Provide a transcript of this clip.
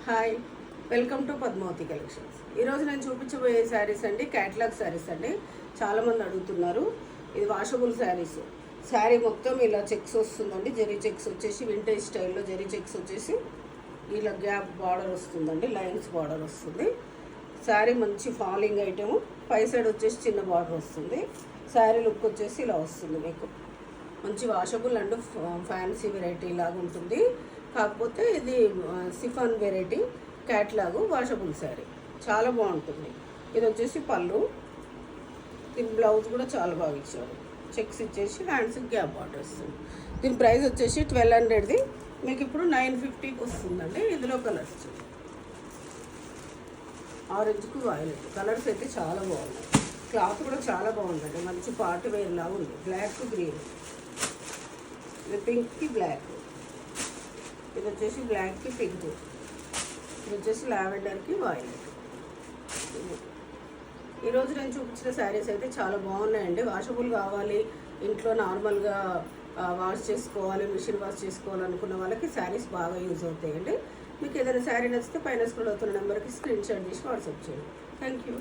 Hi, welcome to Padmavati collections. ఈరోజు నేను చూపించబోయే శారీస్ అండి క్యాటలాగ్ శారీస్ అండి. చాలామంది అడుగుతున్నారు. ఇది వాషబుల్ శారీస్. శారీ మొత్తం ఇలా చెక్స్ వస్తుందండి. జరీ చెక్స్ వచ్చేసి వింటేజ్ స్టైల్లో జరీ చెక్స్ వచ్చేసి ఇలా గ్యాప్ బార్డర్ వస్తుందండి, లైన్స్ బార్డర్ వస్తుంది. శారీ మంచి ఫాలింగ్ ఐటెము. పై సైడ్ వచ్చేసి చిన్న బార్డర్ వస్తుంది. శారీ లుక్ వచ్చేసి ఇలా వస్తుంది. మీకు మంచి వాషబుల్ అండ్ ఫ్యాన్సీ వెరైటీ లాగా ఉంటుంది. కాకపోతే ఇది chiffon variety catalogue washable sari చాలా బాగుంటుంది. ఇది వచ్చేసి పళ్ళు. దీని బ్లౌజ్ కూడా చాలా బాగా ఇచ్చారు. చెక్స్ ఇచ్చేసి హ్యాండ్స్కి గ్యాప్ బార్డర్ వస్తుంది. దీని ప్రైస్ వచ్చేసి 1200ది మీకు ఇప్పుడు 950కి వస్తుందండి. ఇందులో కలర్స్ ఆరెంజ్కు వైలెట్ కలర్స్ అయితే చాలా బాగున్నాయి. క్లాత్ కూడా చాలా బాగుందండి. మంచి పార్టీ వేర్ లాగా ఉంది. బ్లాక్ గ్రీన్, ఇది పింక్కి బ్లాక్, ఇది వచ్చేసి బ్లాక్కి పింక్, ఇది వచ్చేసి లావెండర్కి వైలెట్. ఈరోజు నేను చూపించిన శారీస్ అయితే చాలా బాగున్నాయండి. వాషబుల్ కావాలి, ఇంట్లో నార్మల్గా వాష్ చేసుకోవాలి, మిషన్ వాష్ చేసుకోవాలనుకున్న వాళ్ళకి శారీస్ బాగా యూజ్ అవుతాయండి. మీకు ఏదైనా శారీ నచ్చితే పైన స్క్రోల్ అవుతున్న నెంబర్కి స్క్రీన్ షాట్ తీసి వాట్సాప్ చేయండి. Thank you.